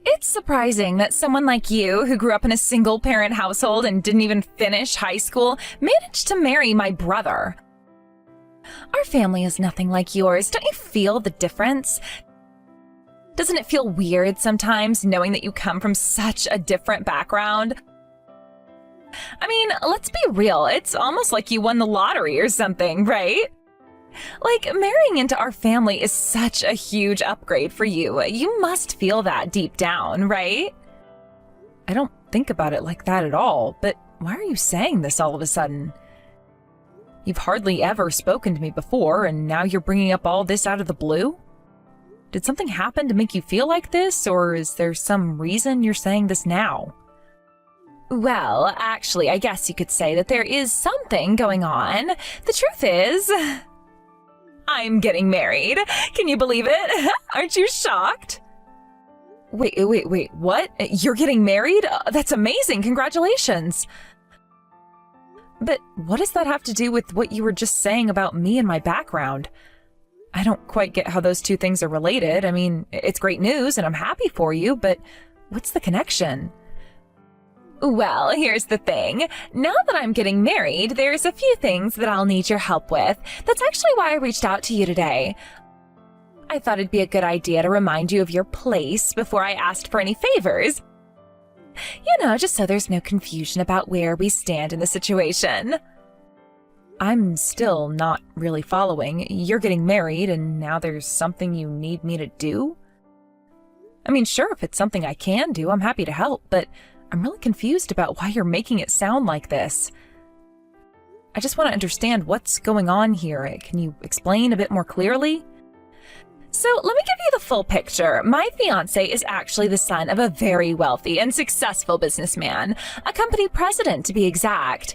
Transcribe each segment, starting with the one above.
It's surprising that someone like you, who grew up in a single-parent household and didn't even finish high school, managed to marry my brother. Our family is nothing like yours. Don't you feel the difference? Doesn't it feel weird sometimes knowing that you come from such a different background? I mean, let's be real. It's almost like you won the lottery or something, right? Like, marrying into our family is such a huge upgrade for you. You must feel that deep down, right? I don't think about it like that at all, but why are you saying this all of a sudden? You've hardly ever spoken to me before, and now you're bringing up all this out of the blue? Did something happen to make you feel like this, or is there some reason you're saying this now? Well, actually, I guess you could say that there is something going on. The truth is, I'm getting married. Can you believe it? Aren't you shocked? Wait, what? You're getting married? That's amazing. Congratulations. But what does that have to do with what you were just saying about me and my background? I don't quite get how those two things are related. I mean, it's great news and I'm happy for you, but what's the connection? Well, here's the thing. Now that I'm getting married, there's a few things that I'll need your help with. That's actually why I reached out to you today. I thought it'd be a good idea to remind you of your place before I asked for any favors. You know, just so there's no confusion about where we stand in the situation. I'm still not really following. You're getting married and now there's something you need me to do? I mean, sure, if it's something I can do, I'm happy to help, but I'm really confused about why you're making it sound like this. I just want to understand what's going on here. Can you explain a bit more clearly? So let me give you the full picture. My fiancé is actually the son of a very wealthy and successful businessman, a company president to be exact.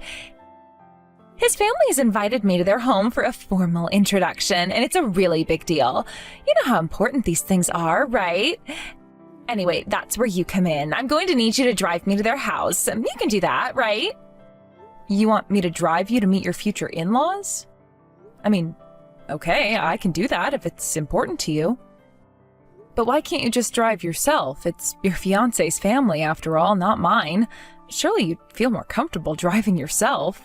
His family has invited me to their home for a formal introduction, and it's a really big deal. You know how important these things are, right? Anyway, that's where you come in. I'm going to need you to drive me to their house. You can do that, right? You want me to drive you to meet your future in-laws? I mean, okay, I can do that if it's important to you. But why can't you just drive yourself? It's your fiancé's family, after all, not mine. Surely you'd feel more comfortable driving yourself.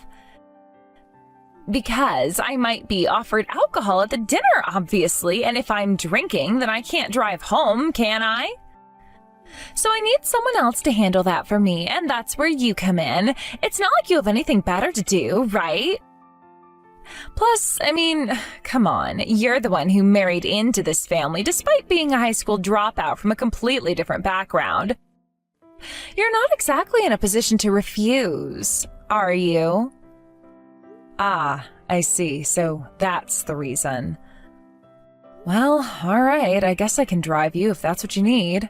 Because I might be offered alcohol at the dinner, obviously, and if I'm drinking, then I can't drive home, can I? So I need someone else to handle that for me, and that's where you come in. It's not like you have anything better to do, right? Plus, I mean, come on, you're the one who married into this family despite being a high school dropout from a completely different background. You're not exactly in a position to refuse, are you? Ah, I see, so that's the reason. Well, all right, I guess I can drive you if that's what you need.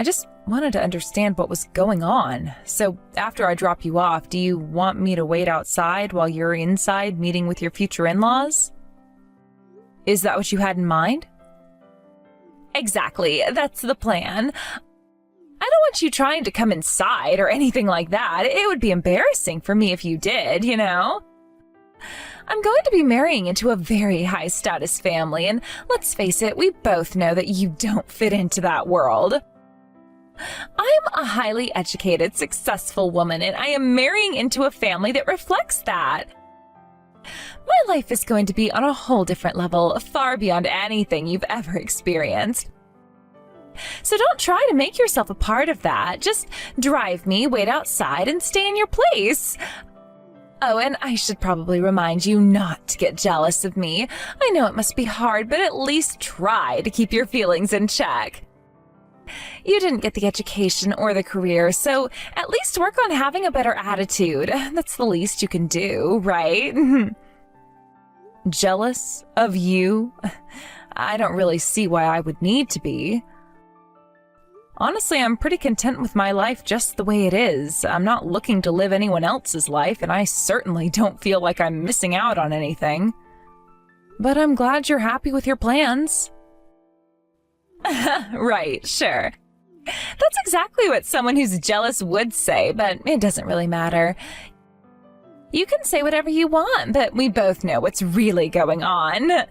I just wanted to understand what was going on. So after I drop you off, do you want me to wait outside while you're inside meeting with your future in-laws? Is that what you had in mind? Exactly, that's the plan. I don't want you trying to come inside or anything like that. It would be embarrassing for me if you did, you know? I'm going to be marrying into a very high-status family, and let's face it, we both know that you don't fit into that world. I'm a highly educated, successful woman, and I am marrying into a family that reflects that. My life is going to be on a whole different level, far beyond anything you've ever experienced. So don't try to make yourself a part of that. Just drive me, wait outside, and stay in your place. Oh, and I should probably remind you not to get jealous of me. I know it must be hard, but at least try to keep your feelings in check. You didn't get the education or the career, so at least work on having a better attitude. That's the least you can do, right? Jealous of you? I don't really see why I would need to be. Honestly, I'm pretty content with my life just the way it is. I'm not looking to live anyone else's life, and I certainly don't feel like I'm missing out on anything. But I'm glad you're happy with your plans. Right, sure. That's exactly what someone who's jealous would say, but it doesn't really matter. You can say whatever you want, but we both know what's really going on.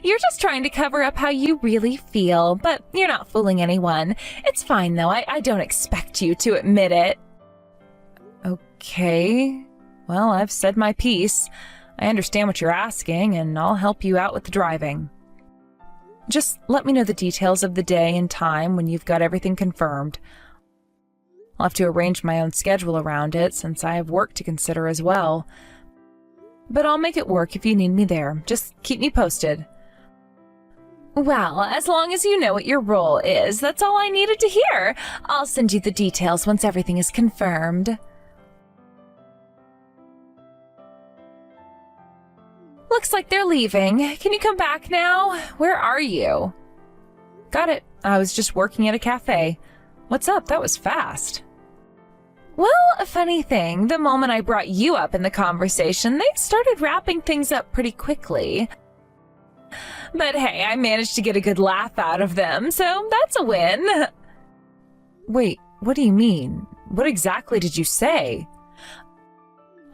You're just trying to cover up how you really feel, but you're not fooling anyone. It's fine, though. I don't expect you to admit it. Okay. Well, I've said my piece. I understand what you're asking, and I'll help you out with the driving. Just let me know the details of the day and time when you've got everything confirmed. I'll have to arrange my own schedule around it, since I have work to consider as well. But I'll make it work if you need me there. Just keep me posted. Well, as long as you know what your role is, that's all I needed to hear. I'll send you the details once everything is confirmed. Looks like they're leaving. Can you come back now? Where are you? Got it. I was just working at a cafe. What's up? That was fast. Well, a funny thing, the moment I brought you up in the conversation, they started wrapping things up pretty quickly. But hey, I managed to get a good laugh out of them, so that's a win. Wait, what do you mean? What exactly did you say?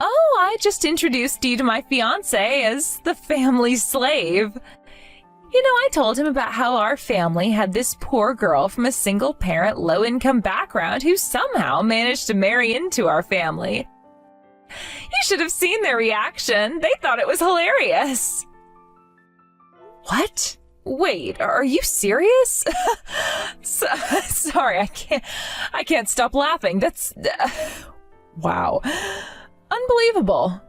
Oh, I just introduced you to my fiancé as the family slave. You know, I told him about how our family had this poor girl from a single-parent, low-income background who somehow managed to marry into our family. You should have seen their reaction. They thought it was hilarious. What? Wait, are you serious? Sorry, I can't stop laughing. That's... wow. Unbelievable.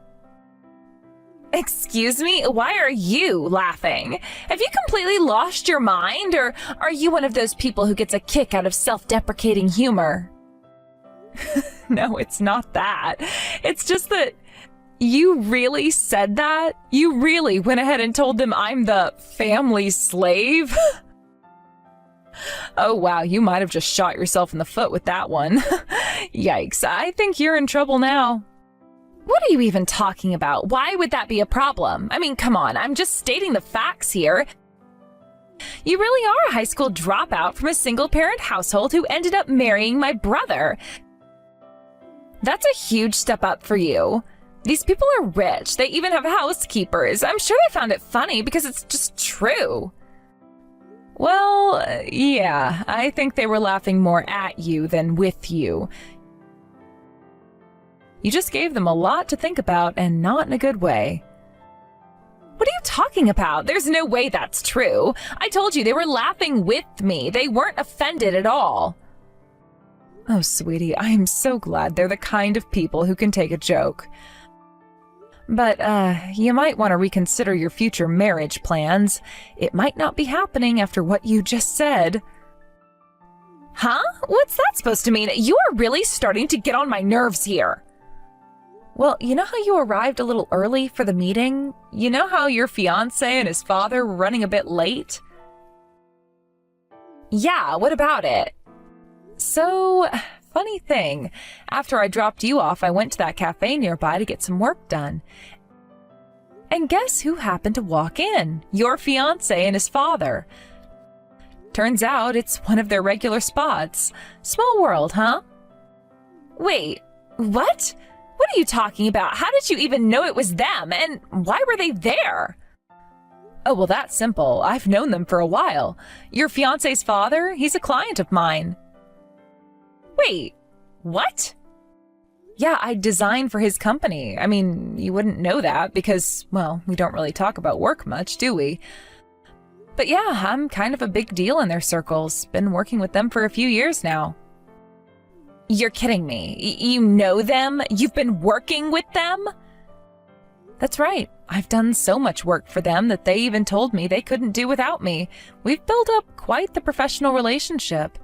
Excuse me? Why are you laughing? Have you completely lost your mind, or are you one of those people who gets a kick out of self-deprecating humor? No, it's not that. It's just that you really said that? You really went ahead and told them I'm the family slave? Oh, wow, you might have just shot yourself in the foot with that one. Yikes, I think you're in trouble now. What are you even talking about? Why would that be a problem? I mean, come on, I'm just stating the facts here. You really are a high school dropout from a single-parent household who ended up marrying my brother. That's a huge step up for you. These people are rich. They even have housekeepers. I'm sure they found it funny because it's just true. Well, yeah, I think they were laughing more at you than with you. You just gave them a lot to think about, and not in a good way. What are you talking about? There's no way that's true. I told you they were laughing with me. They weren't offended at all. Oh, sweetie, I am so glad they're the kind of people who can take a joke. But, you might want to reconsider your future marriage plans. It might not be happening after what you just said. Huh? What's that supposed to mean? You are really starting to get on my nerves here. Well, you know how you arrived a little early for the meeting? You know how your fiancé and his father were running a bit late? Yeah, what about it? So, funny thing, after I dropped you off, I went to that cafe nearby to get some work done. And guess who happened to walk in? Your fiancé and his father. Turns out it's one of their regular spots. Small world, huh? Wait, what? What are you talking about? How did you even know it was them? And why were they there? Oh, well, that's simple. I've known them for a while. Your fiancé's father, he's a client of mine. Wait, what? Yeah, I designed for his company. I mean, you wouldn't know that because, well, we don't really talk about work much, do we? But yeah, I'm kind of a big deal in their circles. Been working with them for a few years now. You're kidding me. You know them? You've been working with them? That's right. I've done so much work for them that they even told me they couldn't do without me. We've built up quite the professional relationship.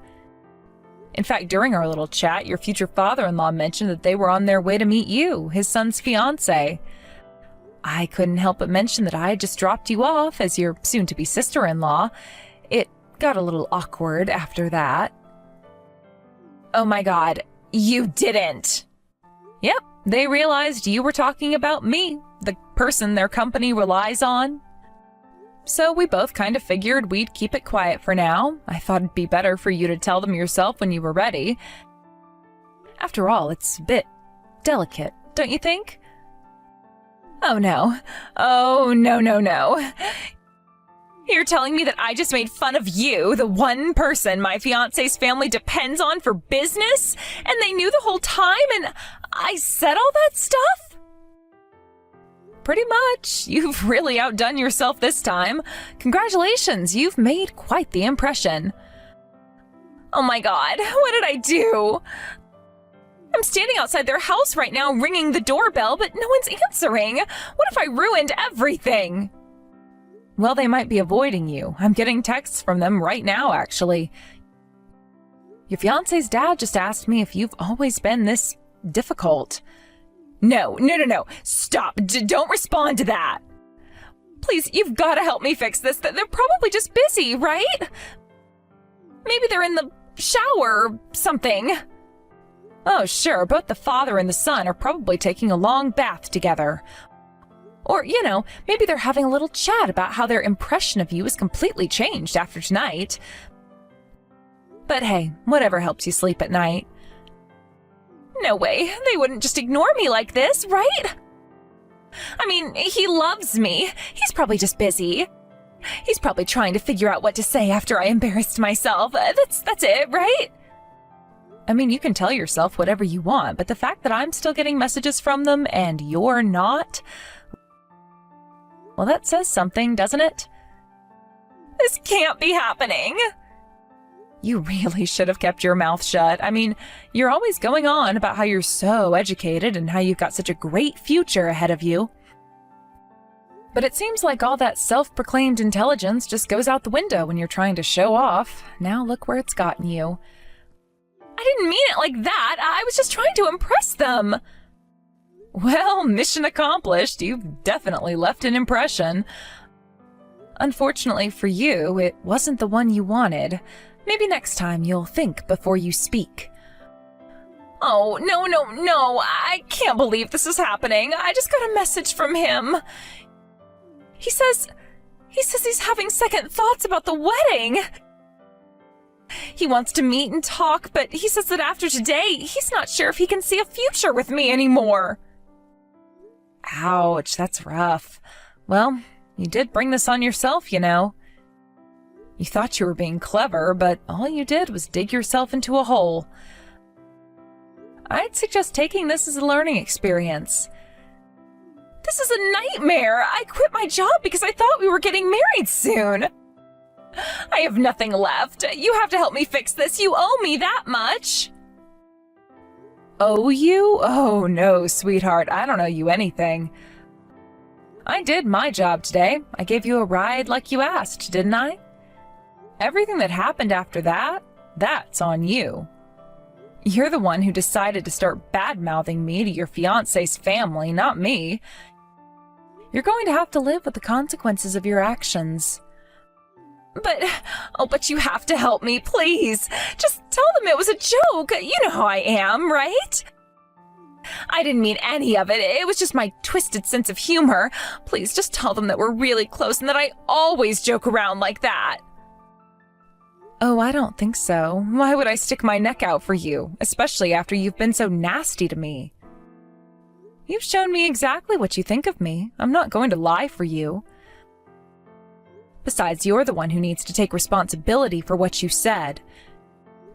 In fact, during our little chat, your future father-in-law mentioned that they were on their way to meet you, his son's fiancé. I couldn't help but mention that I had just dropped you off as your soon-to-be sister-in-law. It got a little awkward after that. Oh my God, you didn't! Yep, they realized you were talking about me, the person their company relies on. So we both kind of figured we'd keep it quiet for now. I thought it'd be better for you to tell them yourself when you were ready. After all, it's a bit delicate, don't you think? Oh no. Oh, no. You're telling me that I just made fun of you, the one person my fiancé's family depends on for business, and they knew the whole time, and I said all that stuff? Pretty much. You've really outdone yourself this time. Congratulations, you've made quite the impression. Oh my god, what did I do? I'm standing outside their house right now ringing the doorbell, but no one's answering. What if I ruined everything? Well, they might be avoiding you. I'm getting texts from them right now, actually. Your fiancé's dad just asked me if you've always been this difficult. No. Stop. Don't respond to that. Please, you've got to help me fix this. They're probably just busy, right? Maybe they're in the shower or something. Oh, sure, both the father and the son are probably taking a long bath together. Or, maybe they're having a little chat about how their impression of you is completely changed after tonight. But hey, whatever helps you sleep at night. No way, they wouldn't just ignore me like this, right? I mean, he loves me. He's probably just busy. He's probably trying to figure out what to say after I embarrassed myself. That's it, right? I mean, you can tell yourself whatever you want, but the fact that I'm still getting messages from them and you're not... well, that says something, doesn't it? This can't be happening. You really should have kept your mouth shut. I mean, you're always going on about how you're so educated and how you've got such a great future ahead of you. But it seems like all that self-proclaimed intelligence just goes out the window when you're trying to show off. Now look where it's gotten you. I didn't mean it like that. I was just trying to impress them. Well, mission accomplished. You've definitely left an impression. Unfortunately for you, it wasn't the one you wanted. Maybe next time you'll think before you speak. Oh, no. I can't believe this is happening. I just got a message from him. He says he's having second thoughts about the wedding. He wants to meet and talk, but he says that after today, he's not sure if he can see a future with me anymore. Ouch, that's rough. Well, you did bring this on yourself, You thought you were being clever, but all you did was dig yourself into a hole. I'd suggest taking this as a learning experience. This is a nightmare. I quit my job because I thought we were getting married soon. I have nothing left. You have to help me fix this. You owe me that much. Owe you? Oh no, sweetheart. I don't owe you anything. I did my job today. I gave you a ride like you asked, didn't I? Everything that happened after that, that's on you. You're the one who decided to start bad-mouthing me to your fiancé's family, not me. You're going to have to live with the consequences of your actions. But you have to help me, please. Just tell them it was a joke. You know how I am, right? I didn't mean any of it. It was just my twisted sense of humor. Please just tell them that we're really close and that I always joke around like that. Oh, I don't think so. Why would I stick my neck out for you, especially after you've been so nasty to me? You've shown me exactly what you think of me. I'm not going to lie for you. Besides, you're the one who needs to take responsibility for what you said.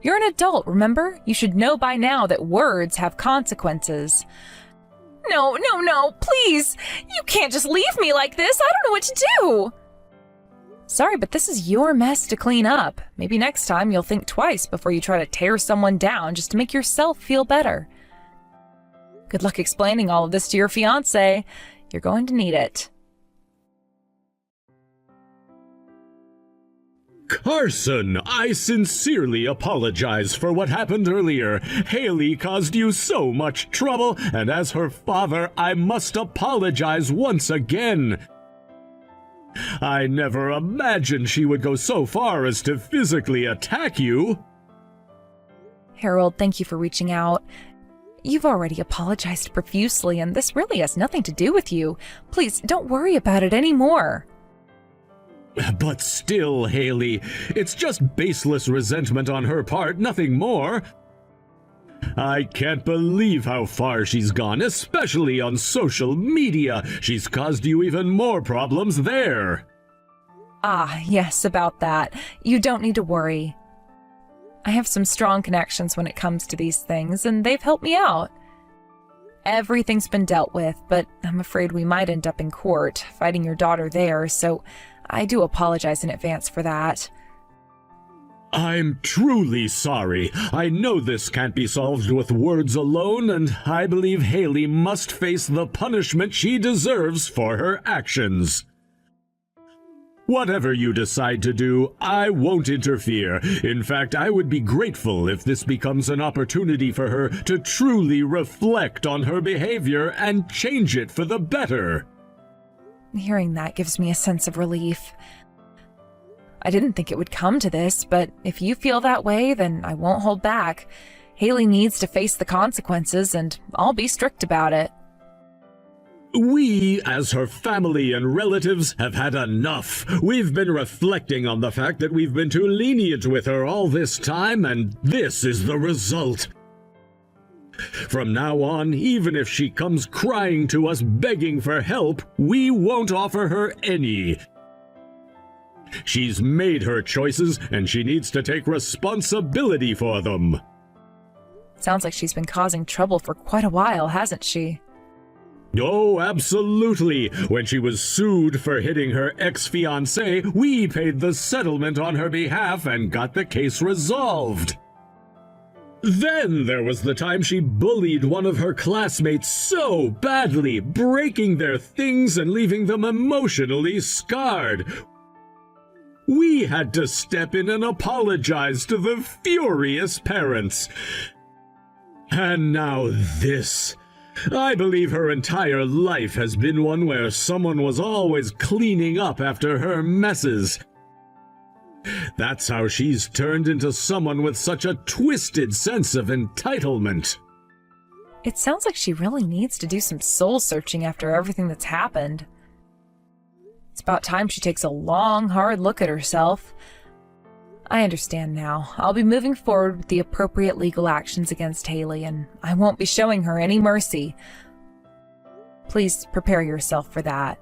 You're an adult, remember? You should know by now that words have consequences. No, please! You can't just leave me like this! I don't know what to do! Sorry, but this is your mess to clean up. Maybe next time you'll think twice before you try to tear someone down just to make yourself feel better. Good luck explaining all of this to your fiancé. You're going to need it. Carson, I sincerely apologize for what happened earlier. Haley caused you so much trouble, and as her father, I must apologize once again. I never imagined she would go so far as to physically attack you. Harold, thank you for reaching out. You've already apologized profusely, and this really has nothing to do with you. Please, don't worry about it anymore. But still, Haley, it's just baseless resentment on her part, nothing more. I can't believe how far she's gone, especially on social media. She's caused you even more problems there. Ah, yes, about that. You don't need to worry. I have some strong connections when it comes to these things, and they've helped me out. Everything's been dealt with, but I'm afraid we might end up in court, fighting your daughter there, so I do apologize in advance for that. I'm truly sorry. I know this can't be solved with words alone, and I believe Haley must face the punishment she deserves for her actions. Whatever you decide to do, I won't interfere. In fact, I would be grateful if this becomes an opportunity for her to truly reflect on her behavior and change it for the better. Hearing that gives me a sense of relief. I didn't think it would come to this, but if you feel that way, then I won't hold back. Haley needs to face the consequences, and I'll be strict about it. We, as her family and relatives, have had enough. We've been reflecting on the fact that we've been too lenient with her all this time, and this is the result. From now on, even if she comes crying to us begging for help, we won't offer her any. She's made her choices, and she needs to take responsibility for them. Sounds like she's been causing trouble for quite a while, hasn't she? Oh, absolutely. When she was sued for hitting her ex-fiancé, we paid the settlement on her behalf and got the case resolved. Then there was the time she bullied one of her classmates so badly, breaking their things and leaving them emotionally scarred. We had to step in and apologize to the furious parents. And now this. I believe her entire life has been one where someone was always cleaning up after her messes. That's how she's turned into someone with such a twisted sense of entitlement. It sounds like she really needs to do some soul-searching after everything that's happened. It's about time she takes a long, hard look at herself. I understand now. I'll be moving forward with the appropriate legal actions against Haley, and I won't be showing her any mercy. Please prepare yourself for that.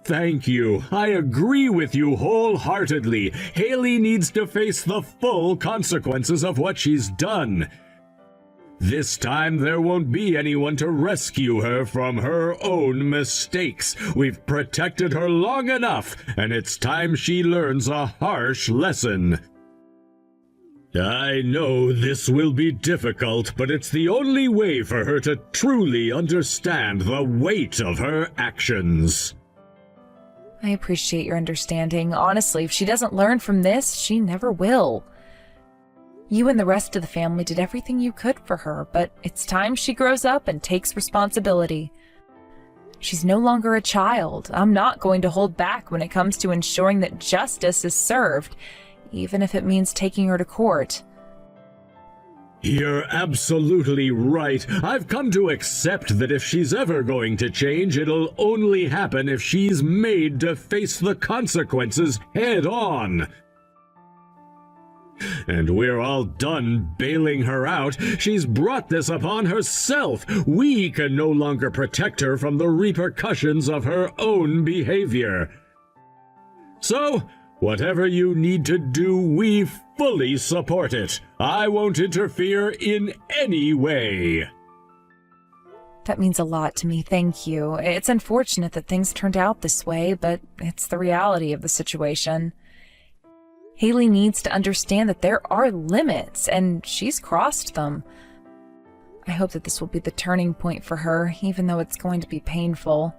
Thank you. I agree with you wholeheartedly. Haley needs to face the full consequences of what she's done. This time there won't be anyone to rescue her from her own mistakes. We've protected her long enough, and it's time she learns a harsh lesson. I know this will be difficult, but it's the only way for her to truly understand the weight of her actions. I appreciate your understanding. Honestly, if she doesn't learn from this, she never will. You and the rest of the family did everything you could for her, but it's time she grows up and takes responsibility. She's no longer a child. I'm not going to hold back when it comes to ensuring that justice is served, even if it means taking her to court. You're absolutely right. I've come to accept that if she's ever going to change, it'll only happen if she's made to face the consequences head on. And we're all done bailing her out. She's brought this upon herself. We can no longer protect her from the repercussions of her own behavior. So, whatever you need to do, we fully support it. I won't interfere in any way. That means a lot to me, thank you. It's unfortunate that things turned out this way, but it's the reality of the situation. Haley needs to understand that there are limits, and she's crossed them. I hope that this will be the turning point for her, even though it's going to be painful.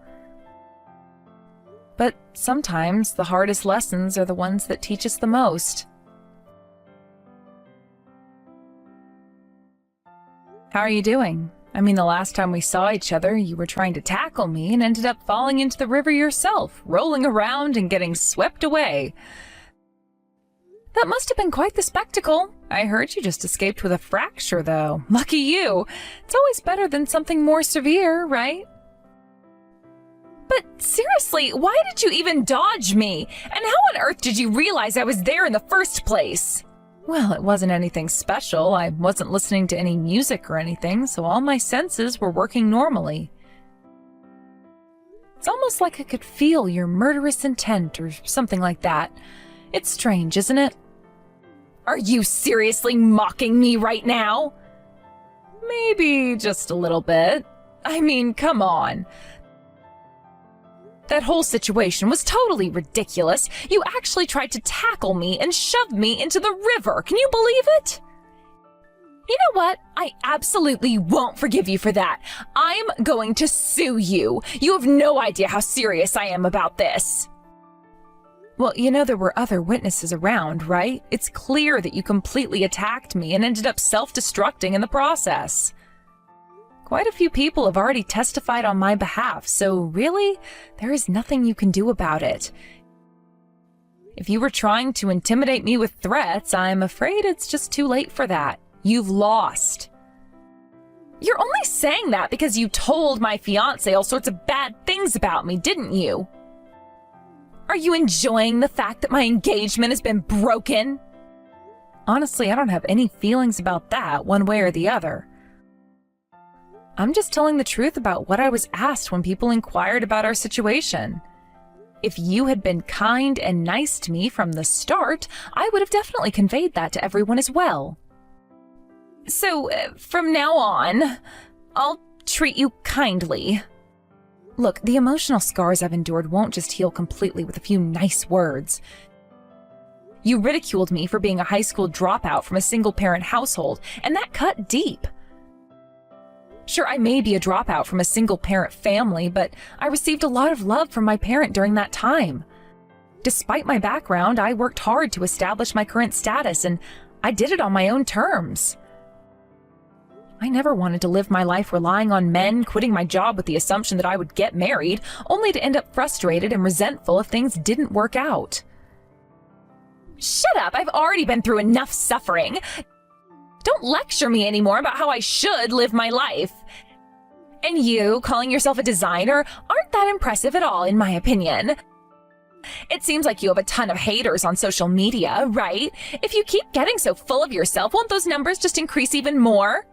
But sometimes the hardest lessons are the ones that teach us the most. How are you doing? I mean, the last time we saw each other, you were trying to tackle me and ended up falling into the river yourself, rolling around and getting swept away. That must have been quite the spectacle. I heard you just escaped with a fracture, though. Lucky you. It's always better than something more severe, right? But seriously, why did you even dodge me? And how on earth did you realize I was there in the first place? Well, it wasn't anything special. I wasn't listening to any music or anything, so all my senses were working normally. It's almost like I could feel your murderous intent or something like that. It's strange, isn't it? Are you seriously mocking me right now? Maybe just a little bit. I mean, come on. That whole situation was totally ridiculous. You actually tried to tackle me and shove me into the river. Can you believe it? You know what? I absolutely won't forgive you for that. I'm going to sue you. You have no idea how serious I am about this. Well, you know there were other witnesses around, right? It's clear that you completely attacked me and ended up self-destructing in the process. Quite a few people have already testified on my behalf, so really, there is nothing you can do about it. If you were trying to intimidate me with threats, I'm afraid it's just too late for that. You've lost. You're only saying that because you told my fiancé all sorts of bad things about me, didn't you? Are you enjoying the fact that my engagement has been broken? Honestly, I don't have any feelings about that one way or the other. I'm just telling the truth about what I was asked when people inquired about our situation. If you had been kind and nice to me from the start, I would have definitely conveyed that to everyone as well. So, from now on, I'll treat you kindly. Look, the emotional scars I've endured won't just heal completely with a few nice words. You ridiculed me for being a high school dropout from a single-parent household, and that cut deep. Sure, I may be a dropout from a single-parent family, but I received a lot of love from my parent during that time. Despite my background, I worked hard to establish my current status, and I did it on my own terms. I never wanted to live my life relying on men, quitting my job with the assumption that I would get married, only to end up frustrated and resentful if things didn't work out. Shut up! I've already been through enough suffering. Don't lecture me anymore about how I should live my life. And you, calling yourself a designer, aren't that impressive at all, in my opinion. It seems like you have a ton of haters on social media, right? If you keep getting so full of yourself, won't those numbers just increase even more?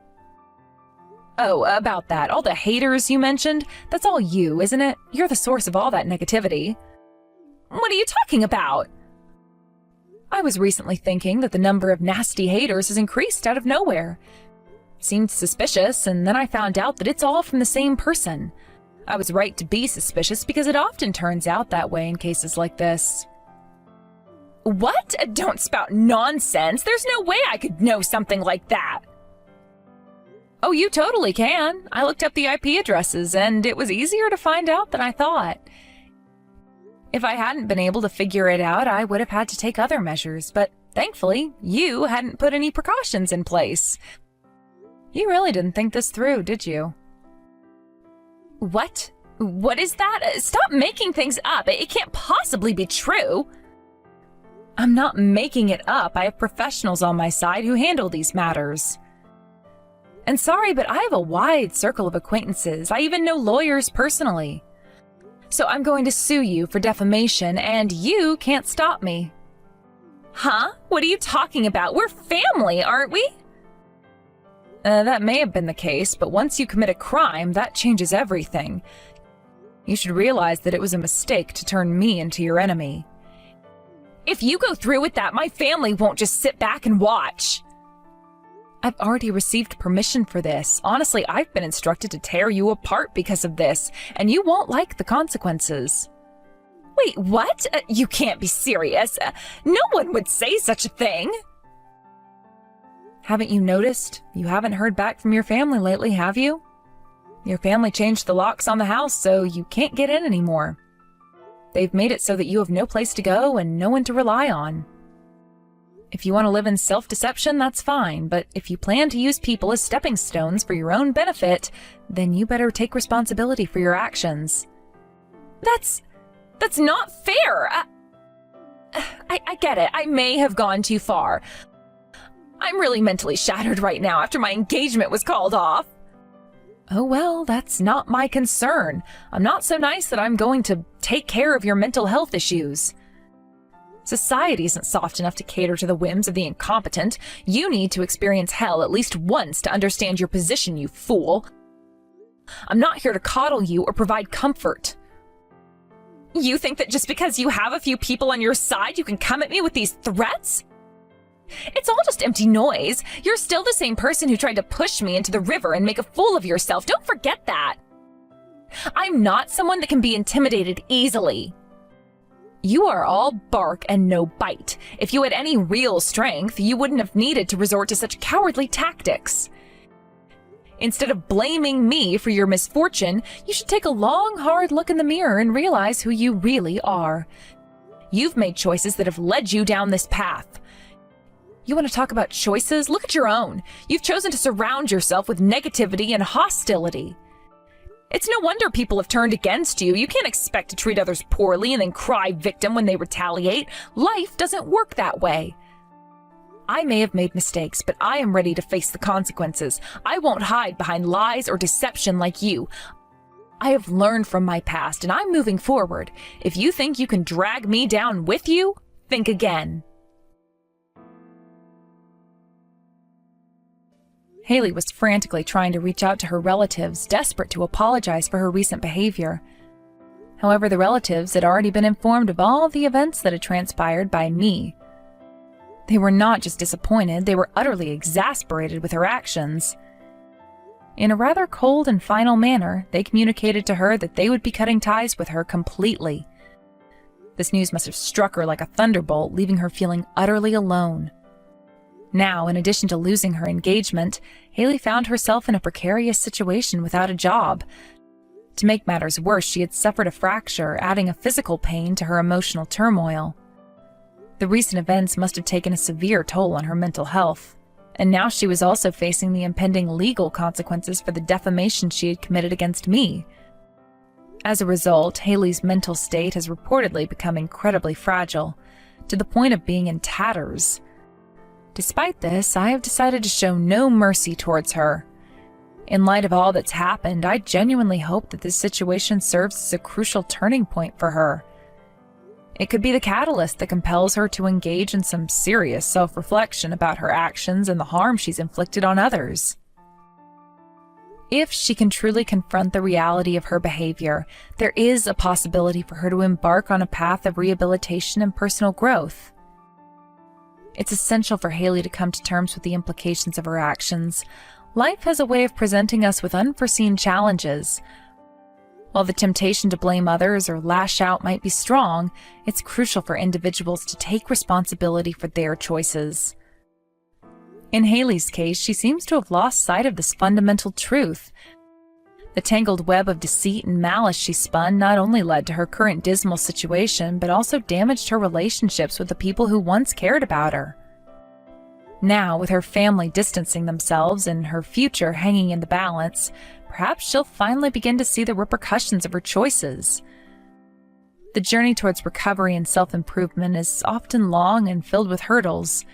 Oh, about that, all the haters you mentioned, that's all you, isn't it? You're the source of all that negativity. What are you talking about? I was recently thinking that the number of nasty haters has increased out of nowhere. It seemed suspicious, and then I found out that it's all from the same person. I was right to be suspicious because it often turns out that way in cases like this. What? Don't spout nonsense. There's no way I could know something like that. Oh, you totally can. I looked up the IP addresses, and it was easier to find out than I thought. If I hadn't been able to figure it out, I would have had to take other measures, but thankfully, you hadn't put any precautions in place. You really didn't think this through, did you? What? What is that? Stop making things up. It can't possibly be true. I'm not making it up. I have professionals on my side who handle these matters. And sorry, but I have a wide circle of acquaintances. I even know lawyers personally. So I'm going to sue you for defamation, and you can't stop me. Huh? What are you talking about? We're family, aren't we? That may have been the case, but once you commit a crime, that changes everything. You should realize that it was a mistake to turn me into your enemy. If you go through with that, my family won't just sit back and watch. I've already received permission for this. Honestly, I've been instructed to tear you apart because of this, and you won't like the consequences. Wait, what? You can't be serious. No one would say such a thing. Haven't you noticed? You haven't heard back from your family lately, have you? Your family changed the locks on the house, so you can't get in anymore. They've made it so that you have no place to go and no one to rely on. If you want to live in self-deception, that's fine, but if you plan to use people as stepping stones for your own benefit, then you better take responsibility for your actions. That's not fair! I get it. I may have gone too far. I'm really mentally shattered right now after my engagement was called off. Oh well, that's not my concern. I'm not so nice that I'm going to take care of your mental health issues. Society isn't soft enough to cater to the whims of the incompetent. You need to experience hell at least once to understand your position, you fool. I'm not here to coddle you or provide comfort. You think that just because you have a few people on your side, you can come at me with these threats? It's all just empty noise. You're still the same person who tried to push me into the river and make a fool of yourself. Don't forget that. I'm not someone that can be intimidated easily. You are all bark and no bite. If you had any real strength, you wouldn't have needed to resort to such cowardly tactics. Instead of blaming me for your misfortune, you should take a long, hard look in the mirror and realize who you really are. You've made choices that have led you down this path. You want to talk about choices? Look at your own. You've chosen to surround yourself with negativity and hostility. It's no wonder people have turned against you. You can't expect to treat others poorly and then cry victim when they retaliate. Life doesn't work that way. I may have made mistakes, but I am ready to face the consequences. I won't hide behind lies or deception like you. I have learned from my past, and I'm moving forward. If you think you can drag me down with you, think again. Haley was frantically trying to reach out to her relatives, desperate to apologize for her recent behavior. However, the relatives had already been informed of all the events that had transpired by me. They were not just disappointed, they were utterly exasperated with her actions. In a rather cold and final manner, they communicated to her that they would be cutting ties with her completely. This news must have struck her like a thunderbolt, leaving her feeling utterly alone. Now, in addition to losing her engagement, Haley found herself in a precarious situation without a job. To make matters worse, she had suffered a fracture, adding a physical pain to her emotional turmoil. The recent events must have taken a severe toll on her mental health, and now she was also facing the impending legal consequences for the defamation she had committed against me. As a result, Haley's mental state has reportedly become incredibly fragile, to the point of being in tatters. Despite this, I have decided to show no mercy towards her. In light of all that's happened, I genuinely hope that this situation serves as a crucial turning point for her. It could be the catalyst that compels her to engage in some serious self-reflection about her actions and the harm she's inflicted on others. If she can truly confront the reality of her behavior, there is a possibility for her to embark on a path of rehabilitation and personal growth. It's essential for Haley to come to terms with the implications of her actions. Life has a way of presenting us with unforeseen challenges. While the temptation to blame others or lash out might be strong, it's crucial for individuals to take responsibility for their choices. In Haley's case, she seems to have lost sight of this fundamental truth. The tangled web of deceit and malice she spun not only led to her current dismal situation, but also damaged her relationships with the people who once cared about her. Now, with her family distancing themselves and her future hanging in the balance, perhaps she'll finally begin to see the repercussions of her choices. The journey towards recovery and self-improvement is often long and filled with hurdles.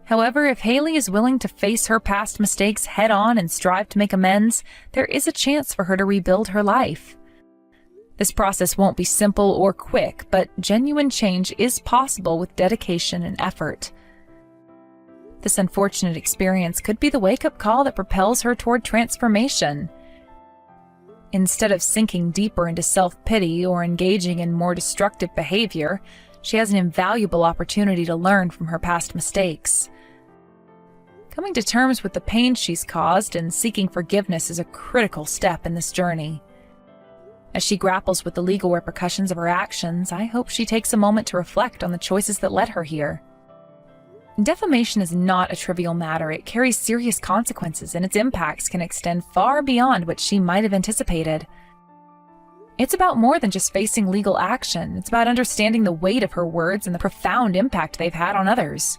However, if Haley is willing to face her past mistakes head-on and strive to make amends, there is a chance for her to rebuild her life. This process won't be simple or quick, but genuine change is possible with dedication and effort. This unfortunate experience could be the wake-up call that propels her toward transformation. Instead of sinking deeper into self-pity or engaging in more destructive behavior, she has an invaluable opportunity to learn from her past mistakes. Coming to terms with the pain she's caused and seeking forgiveness is a critical step in this journey. As she grapples with the legal repercussions of her actions, I hope she takes a moment to reflect on the choices that led her here. Defamation is not a trivial matter. It carries serious consequences, and its impacts can extend far beyond what she might have anticipated. It's about more than just facing legal action. It's about understanding the weight of her words and the profound impact they've had on others.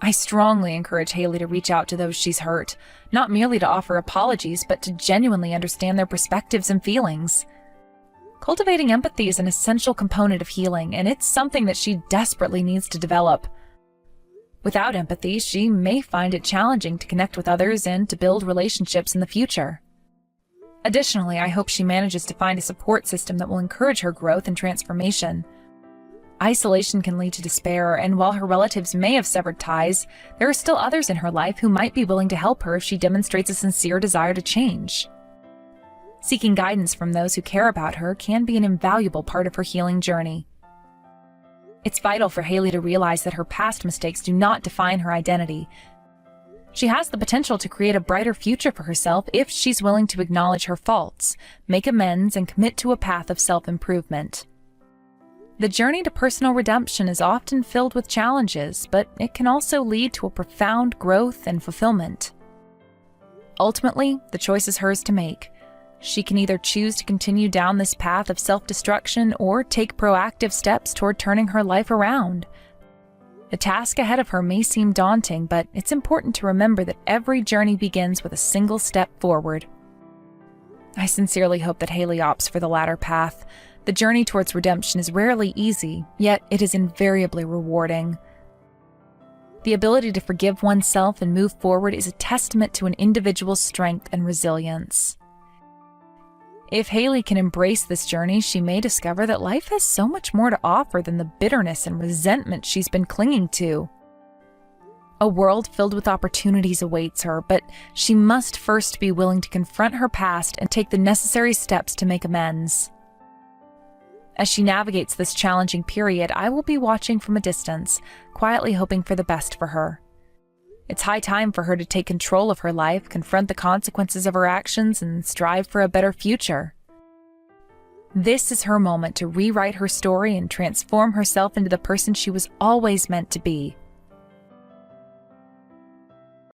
I strongly encourage Haley to reach out to those she's hurt, not merely to offer apologies, but to genuinely understand their perspectives and feelings. Cultivating empathy is an essential component of healing, and it's something that she desperately needs to develop. Without empathy, she may find it challenging to connect with others and to build relationships in the future. Additionally, I hope she manages to find a support system that will encourage her growth and transformation. Isolation can lead to despair, and while her relatives may have severed ties, there are still others in her life who might be willing to help her if she demonstrates a sincere desire to change. Seeking guidance from those who care about her can be an invaluable part of her healing journey. It's vital for Haley to realize that her past mistakes do not define her identity. She has the potential to create a brighter future for herself if she's willing to acknowledge her faults, make amends, and commit to a path of self-improvement. The journey to personal redemption is often filled with challenges, but it can also lead to a profound growth and fulfillment. Ultimately, the choice is hers to make. She can either choose to continue down this path of self-destruction or take proactive steps toward turning her life around. The task ahead of her may seem daunting, but it's important to remember that every journey begins with a single step forward. I sincerely hope that Haley opts for the latter path. The journey towards redemption is rarely easy, yet it is invariably rewarding. The ability to forgive oneself and move forward is a testament to an individual's strength and resilience. If Haley can embrace this journey, she may discover that life has so much more to offer than the bitterness and resentment she's been clinging to. A world filled with opportunities awaits her, but she must first be willing to confront her past and take the necessary steps to make amends. As she navigates this challenging period, I will be watching from a distance, quietly hoping for the best for her. It's high time for her to take control of her life, confront the consequences of her actions, and strive for a better future. This is her moment to rewrite her story and transform herself into the person she was always meant to be.